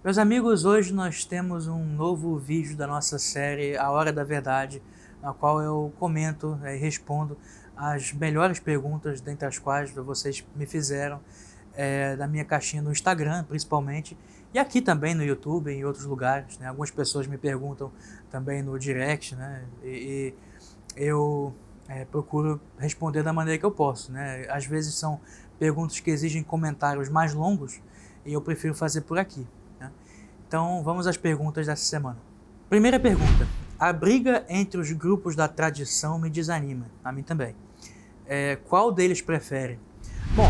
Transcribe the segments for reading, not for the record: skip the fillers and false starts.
Meus amigos, hoje nós temos um novo vídeo da nossa série A Hora da Verdade, na qual eu comento e respondo as melhores perguntas, dentre as quais vocês me fizeram, da minha caixinha no Instagram, principalmente, e aqui também no YouTube, em outros lugares, né? Algumas pessoas me perguntam também no direct, né? E eu procuro responder da maneira que eu posso, né? Às vezes são perguntas que exigem comentários mais longos e eu prefiro fazer por aqui. Então, vamos às perguntas dessa semana. Primeira pergunta. A briga entre os grupos da tradição me desanima. A mim também. Qual deles prefere? Bom,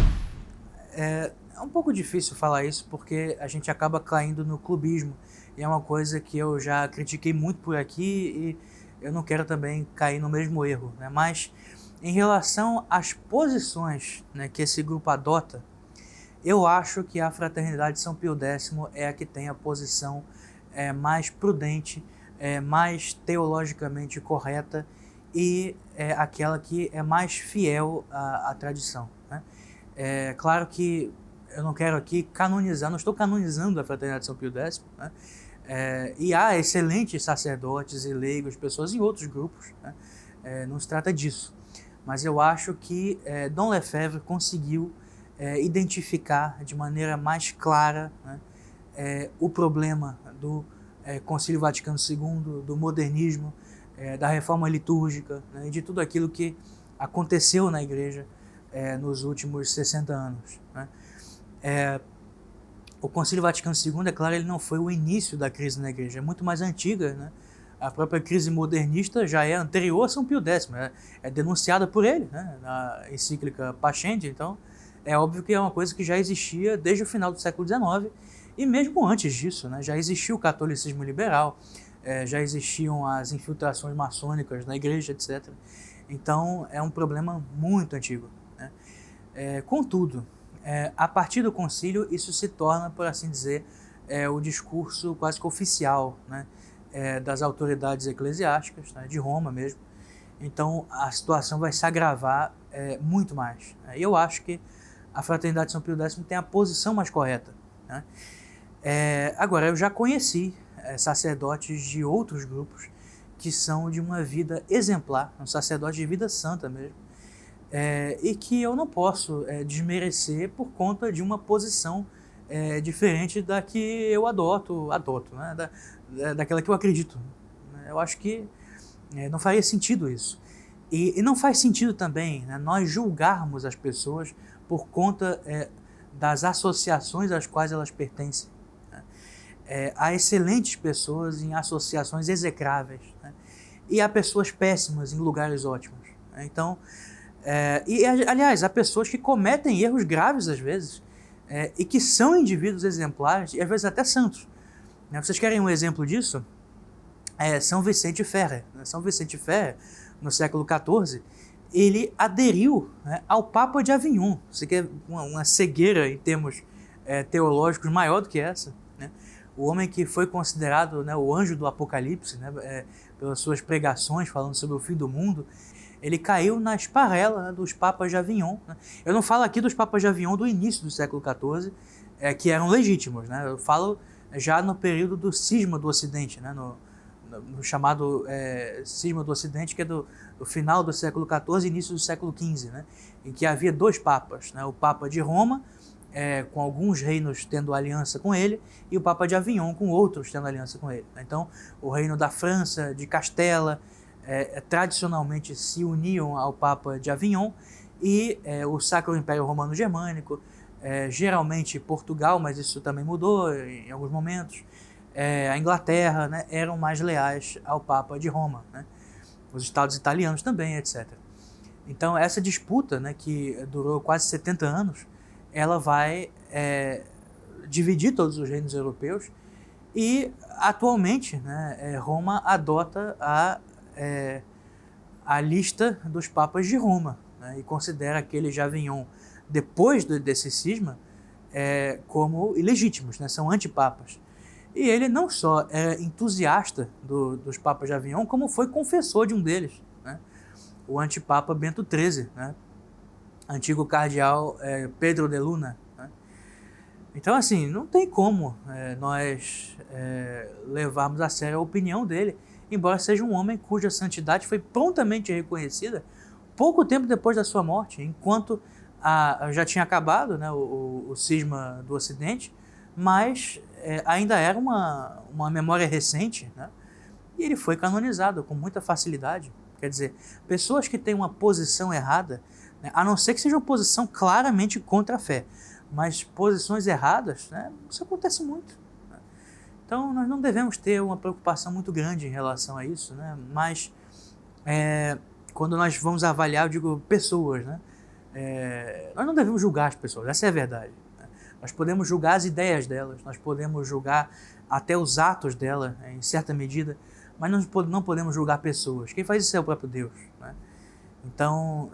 é um pouco difícil falar isso porque a gente acaba caindo no clubismo. E é uma coisa que eu já critiquei muito por aqui e eu não quero também cair no mesmo erro, né? Mas, em relação às posições, né, que esse grupo adota, eu acho que a Fraternidade São Pio X é a que tem a posição mais prudente, mais teologicamente correta e aquela que é mais fiel à tradição, né? Claro que eu não quero aqui canonizar, não estou canonizando a Fraternidade São Pio X, né? E há excelentes sacerdotes e leigos, pessoas em outros grupos, né? Não se trata disso. Mas eu acho que Dom Lefebvre conseguiu identificar de maneira mais clara, né, o problema do Concílio Vaticano II, do modernismo, da reforma litúrgica, né, e de tudo aquilo que aconteceu na Igreja nos últimos 60 anos. Né. O Concílio Vaticano II, é claro, ele não foi o início da crise na Igreja, é muito mais antiga, né? A própria crise modernista já é anterior a São Pio X, é denunciada por ele, né, na encíclica Pascendi. Então, é óbvio que é uma coisa que já existia desde o final do século XIX e mesmo antes disso, né, já existia o catolicismo liberal, já existiam as infiltrações maçônicas na igreja, etc. Então, é um problema muito antigo, né? Contudo, a partir do concílio, isso se torna, por assim dizer, o discurso quase que oficial, né, das autoridades eclesiásticas, né, de Roma mesmo. Então, a situação vai se agravar muito mais. E eu acho que a Fraternidade São Pio X tem a posição mais correta, né? Agora, eu já conheci sacerdotes de outros grupos que são de uma vida exemplar, um sacerdote de vida santa mesmo, e que eu não posso desmerecer por conta de uma posição diferente da que eu adoto, né? Daquela que eu acredito. Eu acho que não faria sentido isso. E não faz sentido também, né, nós julgarmos as pessoas por conta das associações às quais elas pertencem, né? Há excelentes pessoas em associações execráveis, né? E há pessoas péssimas em lugares ótimos, né? Então, aliás, há pessoas que cometem erros graves às vezes, e que são indivíduos exemplares e às vezes até santos, né? Vocês querem um exemplo disso? São Vicente Ferrer. São Vicente Ferrer, no século XIV, ele aderiu, né, ao Papa de Avignon. Você quer uma cegueira em termos teológicos maior do que essa, né? O homem que foi considerado, né, o anjo do Apocalipse, né, pelas suas pregações falando sobre o fim do mundo, ele caiu na esparrela, né, dos Papas de Avignon, né? Eu não falo aqui dos Papas de Avignon do início do século XIV, que eram legítimos, né? Eu falo já no período do cisma do Ocidente, né? No chamado cisma do Ocidente, que é do final do século XIV e início do século XV, né, em que havia dois papas, né, o Papa de Roma, com alguns reinos tendo aliança com ele, e o Papa de Avignon com outros tendo aliança com ele. Então, o reino da França, de Castela, tradicionalmente se uniam ao Papa de Avignon, e o Sacro Império Romano Germânico, geralmente Portugal, mas isso também mudou em alguns momentos, a Inglaterra, né, eram mais leais ao Papa de Roma, né? Os estados italianos também, etc. Então, essa disputa, né, que durou quase 70 anos, ela vai dividir todos os reinos europeus e, atualmente, né, Roma adota a lista dos papas de Roma, né, e considera aqueles de Avignon, depois desse cisma, como ilegítimos, né, são antipapas. E ele não só era entusiasta dos papas de Avignon, como foi confessor de um deles, né? O antipapa Bento XIII, né? Antigo cardeal Pedro de Luna, né? Então, assim, não tem como nós levarmos a sério a opinião dele, embora seja um homem cuja santidade foi prontamente reconhecida pouco tempo depois da sua morte, enquanto já tinha acabado, né, o cisma do Ocidente, mas ainda era uma memória recente, né, e ele foi canonizado com muita facilidade. Quer dizer, pessoas que têm uma posição errada, né, a não ser que seja uma posição claramente contra a fé, mas posições erradas, né, isso acontece muito. Né? Então, nós não devemos ter uma preocupação muito grande em relação a isso, né? Mas quando nós vamos avaliar, eu digo pessoas, né? Nós não devemos julgar as pessoas, essa é a verdade. Né? Nós podemos julgar as ideias delas, nós podemos julgar até os atos dela, em certa medida, mas não podemos julgar pessoas. Quem faz isso é o próprio Deus. Né? Então,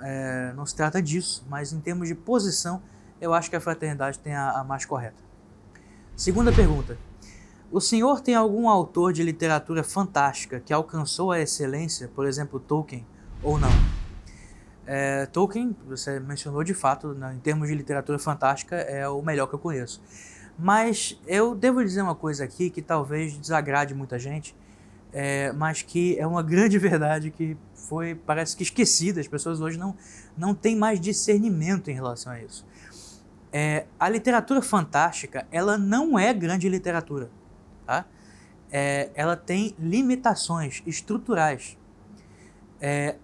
não se trata disso, mas em termos de posição, eu acho que a fraternidade tem a mais correta. Segunda pergunta. O senhor tem algum autor de literatura fantástica que alcançou a excelência, por exemplo, Tolkien, ou não? Tolkien, você mencionou de fato, né, em termos de literatura fantástica, é o melhor que eu conheço. Mas eu devo dizer uma coisa aqui que talvez desagrade muita gente, mas que é uma grande verdade que parece que esquecida. As pessoas hoje não têm mais discernimento em relação a isso. A literatura fantástica, ela não é grande literatura. Tá? Ela tem limitações estruturais.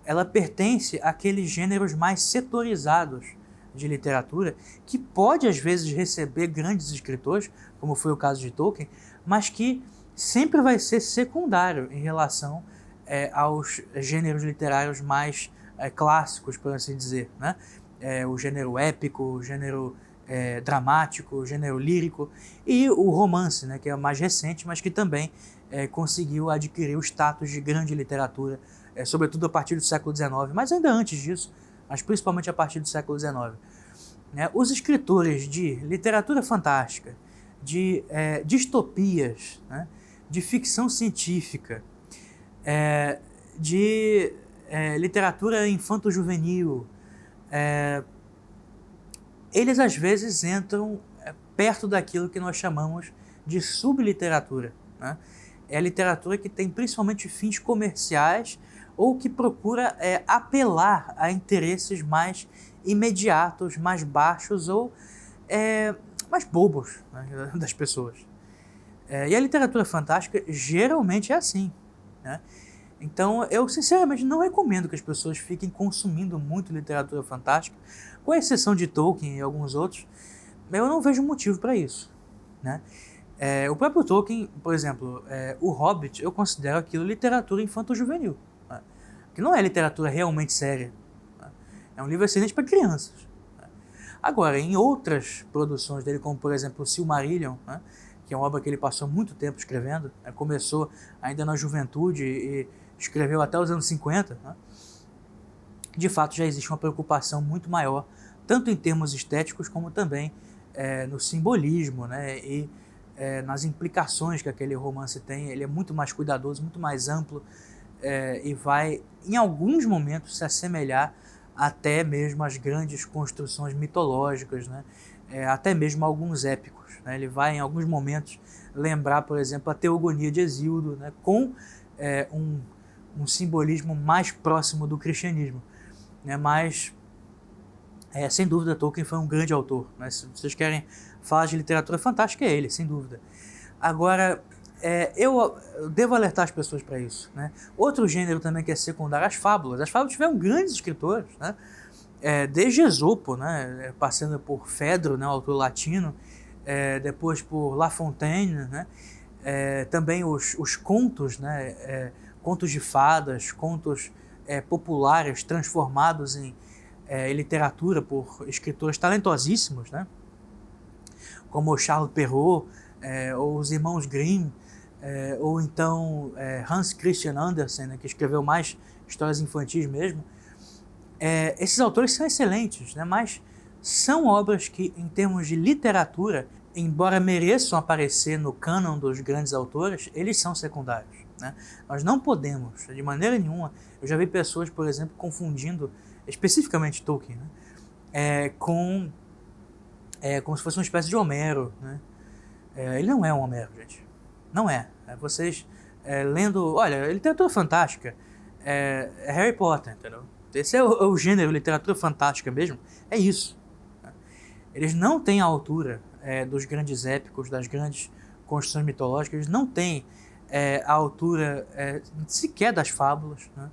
Ela pertence àqueles gêneros mais setorizados de literatura, que pode às vezes receber grandes escritores, como foi o caso de Tolkien, mas que sempre vai ser secundário em relação aos gêneros literários mais clássicos, por assim dizer, né? O gênero épico, o gênero dramático, o gênero lírico e o romance, né, que é o mais recente, mas que também conseguiu adquirir o status de grande literatura, sobretudo a partir do século XIX, mas ainda antes disso, mas principalmente a partir do século XIX. Os escritores de literatura fantástica, de distopias, né, de ficção científica, de literatura infanto-juvenil, eles às vezes entram perto daquilo que nós chamamos de subliteratura. Né? É a literatura que tem principalmente fins comerciais ou que procura apelar a interesses mais imediatos, mais baixos ou mais bobos, né, das pessoas. E a literatura fantástica geralmente é assim. Né? Então, eu sinceramente não recomendo que as pessoas fiquem consumindo muito literatura fantástica, com exceção de Tolkien e alguns outros. Eu não vejo motivo para isso. Né? O próprio Tolkien, por exemplo, o Hobbit, eu considero aquilo literatura infanto-juvenil, né? Que não é literatura realmente séria. Né? É um livro excelente para crianças. Né? Agora, em outras produções dele, como por exemplo o Silmarillion, né? Que é uma obra que ele passou muito tempo escrevendo, né? Começou ainda na juventude e escreveu até os anos 50, né? De fato já existe uma preocupação muito maior, tanto em termos estéticos como também no simbolismo, né? E nas implicações que aquele romance tem. Ele é muito mais cuidadoso, muito mais amplo e vai, em alguns momentos, se assemelhar até mesmo às grandes construções mitológicas, né? Até mesmo alguns épicos. Né? Ele vai, em alguns momentos, lembrar, por exemplo, a Teogonia de Hesíodo, né? Com um simbolismo mais próximo do cristianismo. Né? Mas, sem dúvida, Tolkien foi um grande autor. Né? Se vocês querem falar de literatura fantástica, é ele, sem dúvida. Agora, eu devo alertar as pessoas para isso. Né? Outro gênero também que é secundário, as fábulas. As fábulas tiveram grandes escritores, né? Desde Esopo, né? Passando por Fedro, né? O autor latino, depois por La Fontaine, né? Também os contos, né? Contos de fadas, contos populares transformados em literatura por escritores talentosíssimos, né? Como Charles Perrault, ou os irmãos Grimm, ou então Hans Christian Andersen, né? Que escreveu mais histórias infantis mesmo. Esses autores são excelentes, né? Mas são obras que, em termos de literatura, embora mereçam aparecer no cânon dos grandes autores, eles são secundários. Né? Nós não podemos, de maneira nenhuma, eu já vi pessoas, por exemplo, confundindo especificamente Tolkien, né? Com É como se fosse uma espécie de Homero, né? Ele não é um Homero, gente. Não é. Vocês lendo... Olha, literatura fantástica é Harry Potter, entendeu? Esse é o gênero literatura fantástica mesmo. É isso. Né? Eles não têm a altura dos grandes épicos, das grandes construções mitológicas. Eles não têm a altura sequer das fábulas, né?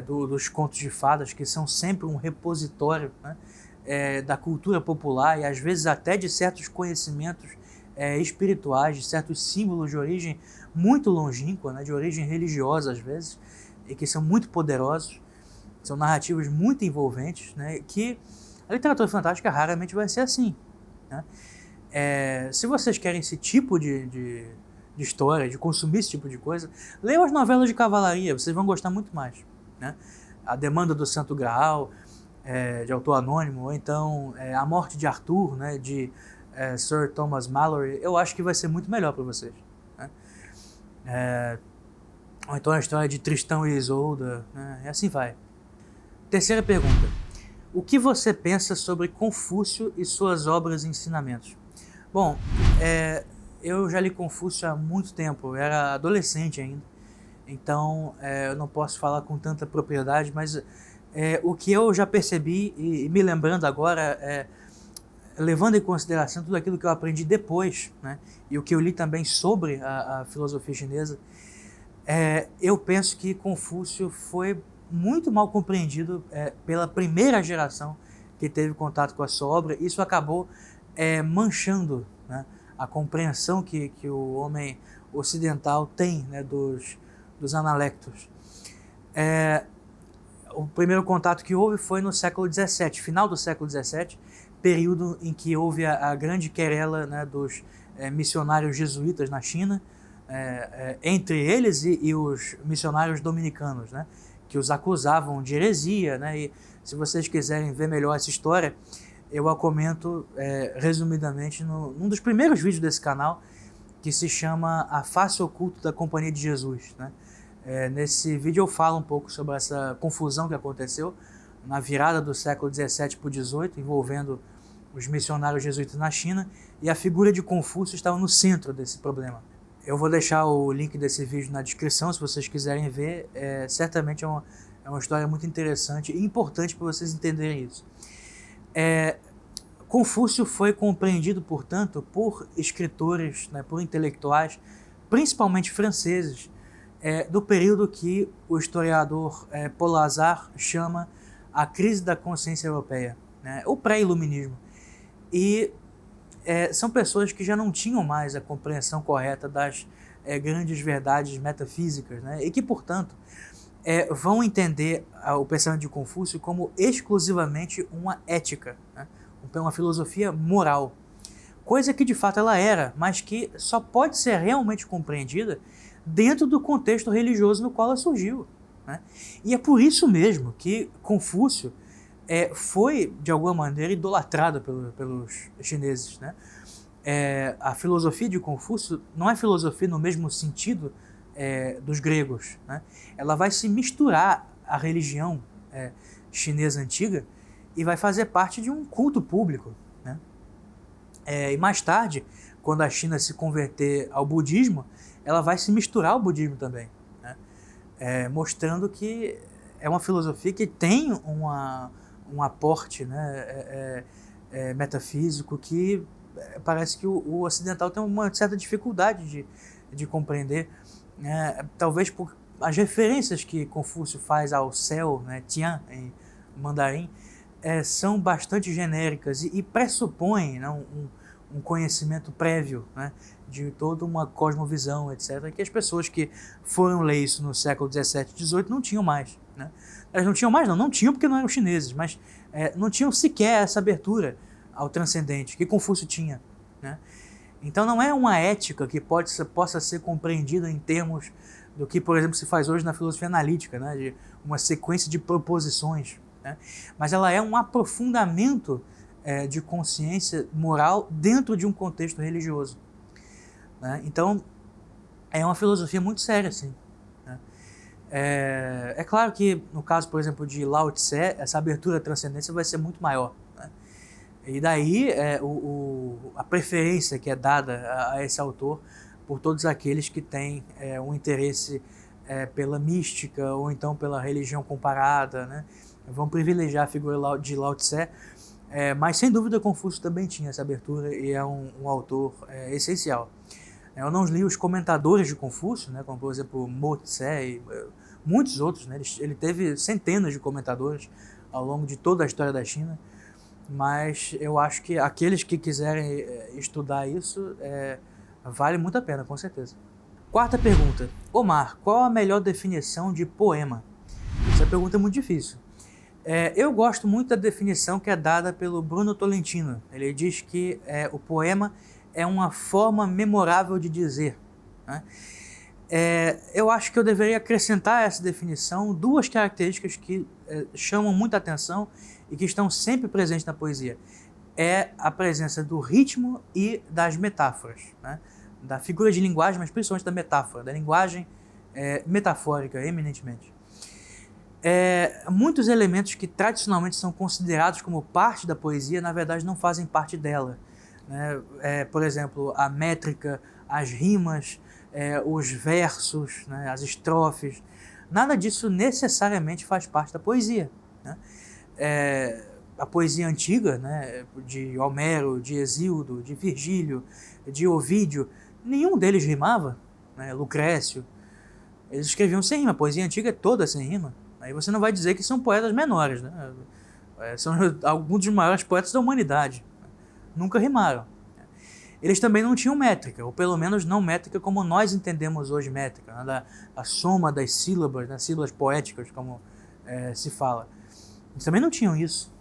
Dos contos de fadas, que são sempre um repositório, né? Da cultura popular e às vezes até de certos conhecimentos espirituais, de certos símbolos de origem muito longínqua, né? De origem religiosa às vezes, e que são muito poderosos, são narrativas muito envolventes, né? Que a literatura fantástica raramente vai ser assim, né? Se vocês querem esse tipo de história, de consumir esse tipo de coisa, leiam as novelas de cavalaria, vocês vão gostar muito mais, né? A Demanda do Santo Graal, de autor anônimo, ou então A Morte de Arthur, né, de Sir Thomas Malory, eu acho que vai ser muito melhor para vocês, né? Ou então a história de Tristão e Isolda, né, e assim vai. Terceira pergunta: o que você pensa sobre Confúcio e suas obras e ensinamentos? Bom, eu já li Confúcio há muito tempo, eu era adolescente ainda, então eu não posso falar com tanta propriedade, mas o que eu já percebi, e me lembrando agora, levando em consideração tudo aquilo que eu aprendi depois, né, e o que eu li também sobre a filosofia chinesa, eu penso que Confúcio foi muito mal compreendido pela primeira geração que teve contato com a sua obra. Isso acabou manchando, né, a compreensão que o homem ocidental tem, né, dos analectos. O primeiro contato que houve foi no século XVII, final do século XVII, período em que houve a grande querela, né, dos missionários jesuítas na China, entre eles e os missionários dominicanos, né, que os acusavam de heresia, né, e se vocês quiserem ver melhor essa história, eu a comento resumidamente num dos primeiros vídeos desse canal, que se chama A Face Oculta da Companhia de Jesus, né? Nesse vídeo eu falo um pouco sobre essa confusão que aconteceu na virada do século XVII para o XVIII, envolvendo os missionários jesuítas na China, e a figura de Confúcio estava no centro desse problema. Eu vou deixar o link desse vídeo na descrição, se vocês quiserem ver. Certamente é uma história muito interessante e importante para vocês entenderem isso. Confúcio foi compreendido, portanto, por escritores, né, por intelectuais, principalmente franceses, do período que o historiador Paul Lazar chama a crise da consciência europeia, né, o pré-iluminismo. E são pessoas que já não tinham mais a compreensão correta das grandes verdades metafísicas, né, e que, portanto, vão entender o pensamento de Confúcio como exclusivamente uma ética, né, uma filosofia moral, coisa que de fato ela era, mas que só pode ser realmente compreendida dentro do contexto religioso no qual ela surgiu, né? E é por isso mesmo que Confúcio foi, de alguma maneira, idolatrado pelos chineses, né? A filosofia de Confúcio não é filosofia no mesmo sentido dos gregos, né? Ela vai se misturar à religião chinesa antiga e vai fazer parte de um culto público, né? E mais tarde, quando a China se converter ao budismo, ela vai se misturar ao budismo também, né? Mostrando que é uma filosofia que tem um aporte, né, metafísico que parece que o ocidental tem uma certa dificuldade de compreender, né? Talvez por as referências que Confúcio faz ao céu, né, Tian, em mandarim, são bastante genéricas e pressupõem, né, um conhecimento prévio, né, de toda uma cosmovisão, etc., que as pessoas que foram ler isso no século XVII e XVIII não tinham mais, né? Elas não tinham mais, não tinham porque não eram chineses, mas não tinham sequer essa abertura ao transcendente que Confúcio tinha, né? Então não é uma ética que possa ser compreendida em termos do que, por exemplo, se faz hoje na filosofia analítica, né, de uma sequência de proposições, né? Mas ela é um aprofundamento de consciência moral dentro de um contexto religioso, né? Então é uma filosofia muito séria, assim, né? Claro que no caso, por exemplo, de Lao Tse, essa abertura à transcendência vai ser muito maior, né? E daí a preferência que é dada a esse autor por todos aqueles que têm um interesse pela mística ou então pela religião comparada, né? Vão privilegiar a figura de Lao Tse, mas sem dúvida Confúcio também tinha essa abertura e é um autor essencial. Eu não li os comentadores de Confúcio, né, como por exemplo Mo Tse e muitos outros, né? Ele teve centenas de comentadores ao longo de toda a história da China, mas eu acho que aqueles que quiserem estudar isso, vale muito a pena, com certeza. Quarta pergunta. Omar, qual a melhor definição de poema? Essa pergunta é muito difícil. Eu gosto muito da definição que é dada pelo Bruno Tolentino. Ele diz que o poema é uma forma memorável de dizer, né? Eu acho que eu deveria acrescentar a essa definição duas características que chamam muita atenção e que estão sempre presentes na poesia. É a presença do ritmo e das metáforas, né? Da figura de linguagem, mas principalmente da metáfora, da linguagem metafórica, eminentemente. Muitos elementos que tradicionalmente são considerados como parte da poesia, na verdade não fazem parte dela, né? Por exemplo, a métrica, as rimas, os versos, né? As estrofes, nada disso necessariamente faz parte da poesia, né? A poesia antiga, né? De Homero, de Hesíodo, de Virgílio, de Ovídio, nenhum deles rimava, né? Lucrécio, eles escreviam sem rima, a poesia antiga é toda sem rima. Aí você não vai dizer que são poetas menores, né? São alguns dos maiores poetas da humanidade. Nunca rimaram. Eles também não tinham métrica, ou pelo menos não métrica como nós entendemos hoje métrica, né? A soma das sílabas, né? Sílabas poéticas, como se fala. Eles também não tinham isso,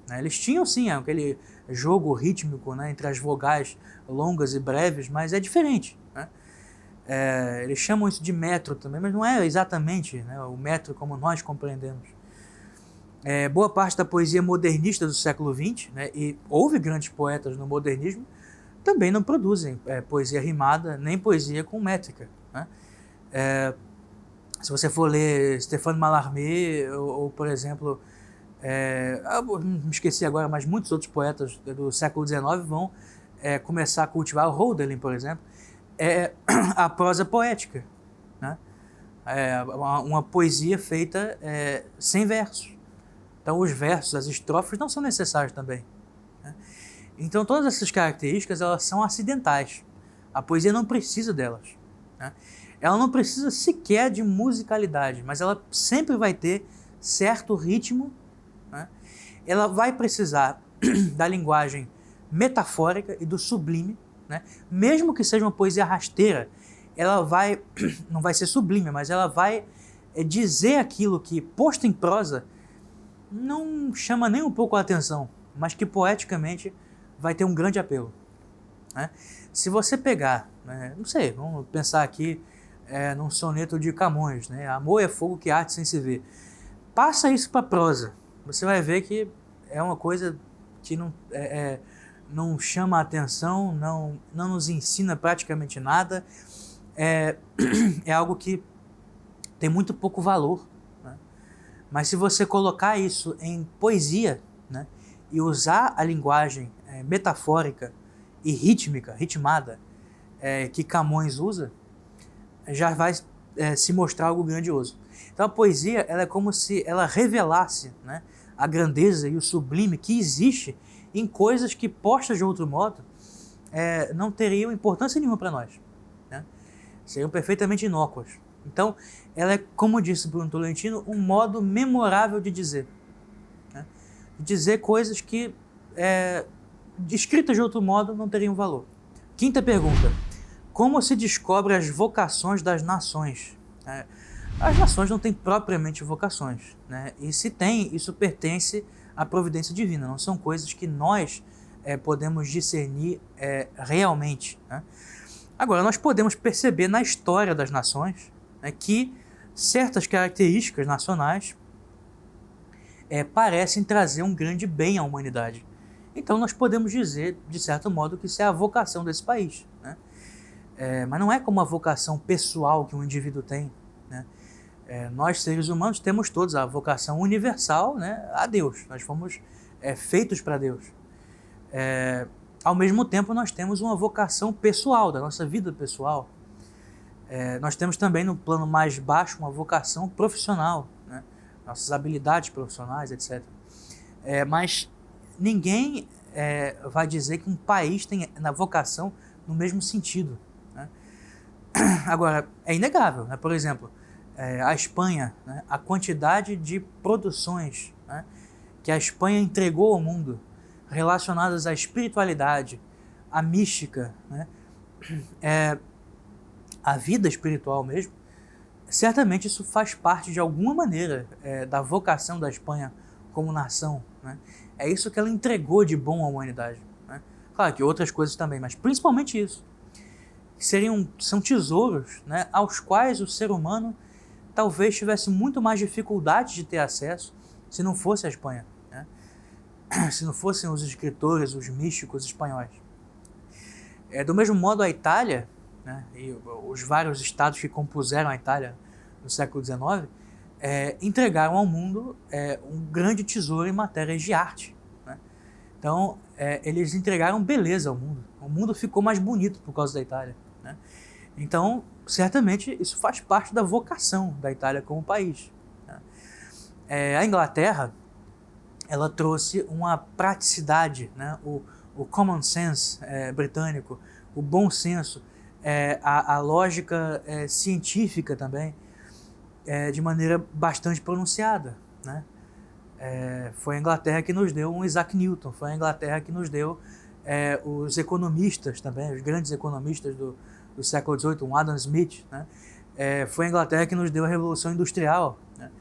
né? Eles tinham sim aquele jogo rítmico, né? Entre as vogais longas e breves, mas é diferente, né? Eles chamam isso de metro também, mas não é exatamente, né, o metro como nós compreendemos. Boa parte da poesia modernista do século XX, né, e houve grandes poetas no modernismo, também não produzem poesia rimada, nem poesia com métrica, né? Se você for ler Stéphane Mallarmé, ou por exemplo, me esqueci agora, mas muitos outros poetas do século XIX vão começar a cultivar, o Hölderlin, por exemplo, a prosa poética, né? Uma poesia feita sem versos. Então os versos, as estrofes não são necessários também, né? Então todas essas características elas são acidentais. A poesia não precisa delas, né? Ela não precisa sequer de musicalidade, mas ela sempre vai ter certo ritmo, né? Ela vai precisar da linguagem metafórica e do sublime, né? Mesmo que seja uma poesia rasteira, ela não vai ser sublime, mas ela vai dizer aquilo que, posto em prosa, não chama nem um pouco a atenção, mas que poeticamente vai ter um grande apelo, né? Se você pegar, né, não sei, vamos pensar aqui num soneto de Camões, né? Amor é fogo que arde sem se ver. Passa isso para prosa, você vai ver que é uma coisa que não chama a atenção, não nos ensina praticamente nada, é algo que tem muito pouco valor, né? Mas se você colocar isso em poesia, né, e usar a linguagem metafórica e rítmica, ritmada, que Camões usa, já vai se mostrar algo grandioso. Então a poesia ela é como se ela revelasse, né, a grandeza e o sublime que existe em coisas que, postas de outro modo, não teriam importância nenhuma para nós, né? Seriam perfeitamente inócuas. Então, ela é, como disse Bruno Tolentino, um modo memorável de dizer, né? De dizer coisas que, escritas de outro modo, não teriam valor. Quinta pergunta. Como se descobre as vocações das nações? As nações não têm propriamente vocações, né? E se tem, isso pertence à providência divina, não são coisas que nós podemos discernir realmente, né? Agora, nós podemos perceber na história das nações, né, que certas características nacionais parecem trazer um grande bem à humanidade. Então nós podemos dizer, de certo modo, que isso é a vocação desse país, né? Mas não é como a vocação pessoal que um indivíduo tem, né? Nós, seres humanos, temos todos a vocação universal, né, a Deus. Nós fomos feitos para Deus. Ao mesmo tempo, nós temos uma vocação pessoal, da nossa vida pessoal. Nós temos também, no plano mais baixo, uma vocação profissional, né? Nossas habilidades profissionais, etc. Mas ninguém vai dizer que um país tem na vocação no mesmo sentido, né? Agora, é inegável, né? Por exemplo, a Espanha, né? A quantidade de produções, né, que a Espanha entregou ao mundo relacionadas à espiritualidade, à mística, né, à vida espiritual mesmo, certamente isso faz parte de alguma maneira da vocação da Espanha como nação, né? É isso que ela entregou de bom à humanidade, né? Claro que outras coisas também, mas principalmente isso. São tesouros, né, aos quais o ser humano talvez tivesse muito mais dificuldade de ter acesso se não fosse a Espanha, né? Se não fossem os escritores, os místicos espanhóis. Do mesmo modo, a Itália, né, e os vários estados que compuseram a Itália no século XIX, entregaram ao mundo um grande tesouro em matérias de arte, né? Então, eles entregaram beleza ao mundo. O mundo ficou mais bonito por causa da Itália, né? Então, certamente, isso faz parte da vocação da Itália como país, né? A Inglaterra, ela trouxe uma praticidade, né? O common sense britânico, o bom senso, a lógica científica também, de maneira bastante pronunciada, né? Foi a Inglaterra que nos deu um Isaac Newton, foi a Inglaterra que nos deu os economistas também, os grandes economistas do século XVIII, um Adam Smith, né? Foi a Inglaterra que nos deu a Revolução Industrial, né?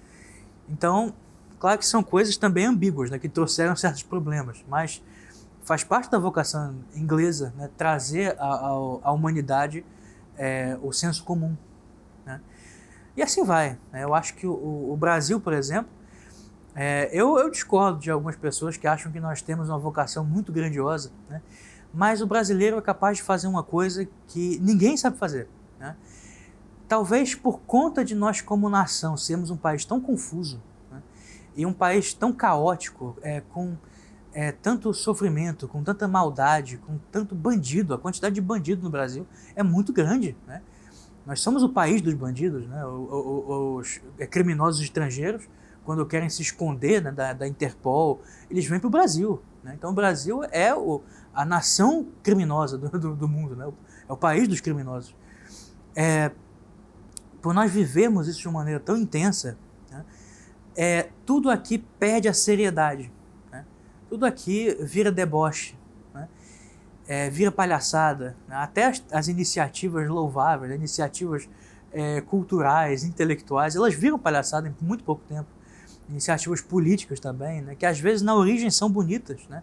Então, claro que são coisas também ambíguas, né, que trouxeram certos problemas, mas faz parte da vocação inglesa, né, trazer à humanidade o senso comum, né? E assim vai, né? Eu acho que o Brasil, por exemplo, eu discordo de algumas pessoas que acham que nós temos uma vocação muito grandiosa, né? Mas o brasileiro é capaz de fazer uma coisa que ninguém sabe fazer, né? Talvez por conta de nós como nação sermos um país tão confuso, né, e um país tão caótico, com tanto sofrimento, com tanta maldade, com tanto bandido. A quantidade de bandido no Brasil é muito grande, né? Nós somos o país dos bandidos, né? Os criminosos estrangeiros, quando querem se esconder, né, da Interpol, eles vêm para o Brasil, né? Então o Brasil é a nação criminosa do mundo, né? É o país dos criminosos. Por nós vivermos isso de uma maneira tão intensa, né, tudo aqui perde a seriedade, né? Tudo aqui vira deboche, né? Vira palhaçada, né? Até as iniciativas louváveis, iniciativas culturais, intelectuais, elas viram palhaçada em muito pouco tempo. Iniciativas políticas também, né, que às vezes na origem são bonitas, né,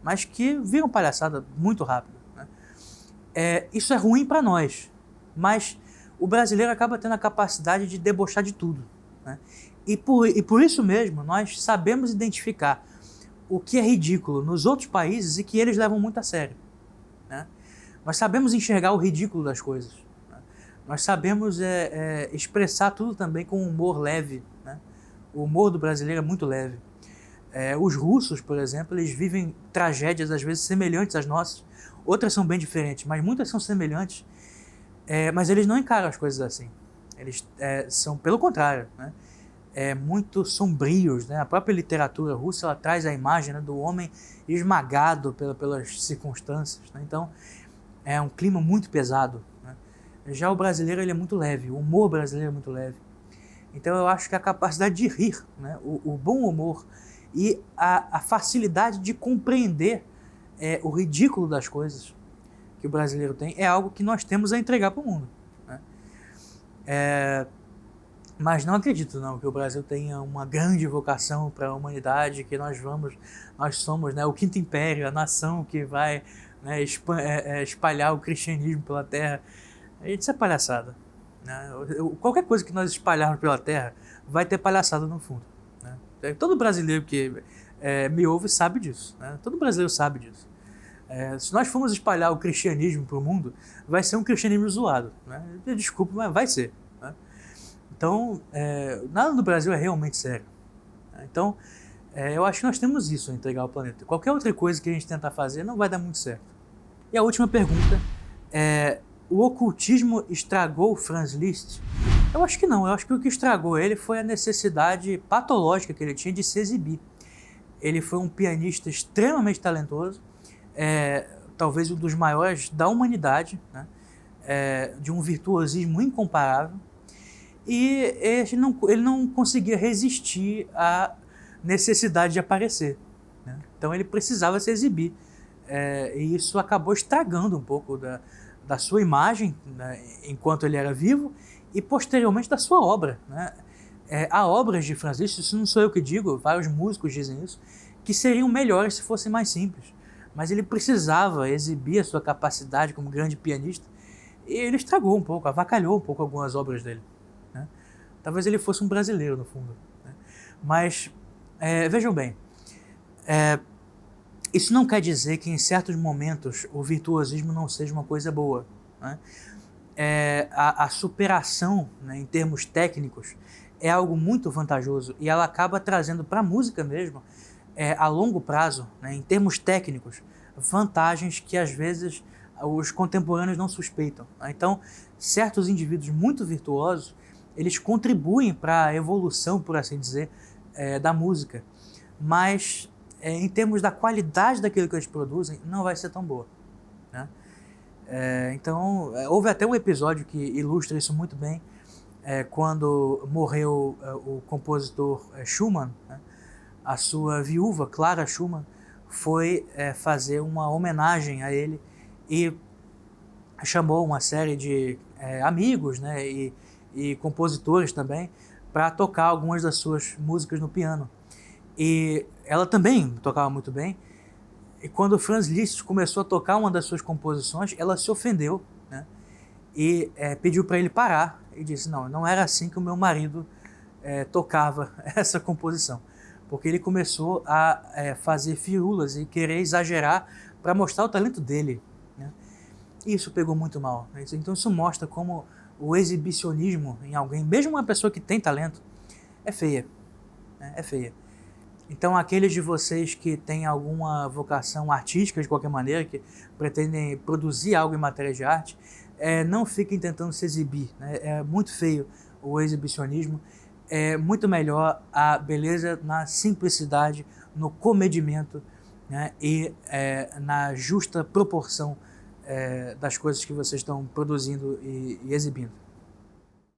mas que viram palhaçada muito rápido, né? Isso é ruim para nós, mas o brasileiro acaba tendo a capacidade de debochar de tudo, né? E por isso mesmo nós sabemos identificar o que é ridículo nos outros países e que eles levam muito a sério, né? Nós sabemos enxergar o ridículo das coisas, né? Nós sabemos expressar tudo também com um humor leve, né? O humor do brasileiro é muito leve. Os russos, por exemplo, eles vivem tragédias às vezes semelhantes às nossas. Outras são bem diferentes, mas muitas são semelhantes. Mas eles não encaram as coisas assim. Eles são, pelo contrário, né, muito sombrios, né? A própria literatura russa, ela traz a imagem, né, do homem esmagado pelas circunstâncias, né? Então, é um clima muito pesado, né? Já o brasileiro, ele é muito leve, o humor brasileiro é muito leve. Então eu acho que a capacidade de rir, né, o bom humor e a facilidade de compreender o ridículo das coisas que o brasileiro tem é algo que nós temos a entregar para o mundo, né? Mas não acredito não que o Brasil tenha uma grande vocação para a humanidade, que nós somos, né, o quinto império, a nação que vai, né, espalhar o cristianismo pela terra. Isso é palhaçada, né? Qualquer coisa que nós espalharmos pela terra vai ter palhaçada no fundo, né? Todo brasileiro que me ouve sabe disso, né? Todo brasileiro sabe disso. Se nós formos espalhar o cristianismo para o mundo, vai ser um cristianismo zoado, né? Desculpa, mas vai ser, né? Então, nada no Brasil é realmente sério, né? Então, Eu acho que nós temos isso a entregar ao planeta. Qualquer outra coisa que a gente tentar fazer não vai dar muito certo. E a última pergunta é: o ocultismo estragou Franz Liszt? Eu acho que não. Eu acho que o que estragou ele foi a necessidade patológica que ele tinha de se exibir. Ele foi um pianista extremamente talentoso, talvez um dos maiores da humanidade, né? De um virtuosismo incomparável, e ele não conseguia resistir à necessidade de aparecer, né? Então ele precisava se exibir, e isso acabou estragando um pouco da sua imagem, né, enquanto ele era vivo, e posteriormente da sua obra, né? Há obras de Franz Liszt, isso não sou eu que digo, vários músicos dizem isso, que seriam melhores se fossem mais simples. Mas ele precisava exibir a sua capacidade como grande pianista, e ele estragou um pouco, avacalhou um pouco algumas obras dele, né? Talvez ele fosse um brasileiro, no fundo, né? Mas, vejam bem, isso não quer dizer que em certos momentos o virtuosismo não seja uma coisa boa, né? A superação, né, em termos técnicos, é algo muito vantajoso, e ela acaba trazendo para a música mesmo, a longo prazo, né, em termos técnicos, vantagens que às vezes os contemporâneos não suspeitam, né? Então, certos indivíduos muito virtuosos, eles contribuem para a evolução, por assim dizer, da música, mas em termos da qualidade daquilo que eles produzem, não vai ser tão boa, né? Então, houve até um episódio que ilustra isso muito bem, quando morreu o compositor Schumann, né? A sua viúva, Clara Schumann, foi fazer uma homenagem a ele e chamou uma série de amigos, né, e compositores também, para tocar algumas das suas músicas no piano. E ela também tocava muito bem, e quando Franz Liszt começou a tocar uma das suas composições, ela se ofendeu, né, e pediu para ele parar, e disse: não era assim que o meu marido tocava essa composição. Porque ele começou a fazer firulas e querer exagerar para mostrar o talento dele, né? E isso pegou muito mal, né? Então isso mostra como o exibicionismo em alguém, mesmo uma pessoa que tem talento, é feia, né? É feia. Então aqueles de vocês que têm alguma vocação artística de qualquer maneira, que pretendem produzir algo em matéria de arte, não fiquem tentando se exibir, né? É muito feio o exibicionismo. É muito melhor a beleza na simplicidade, no comedimento, né, e na justa proporção das coisas que vocês estão produzindo e exibindo.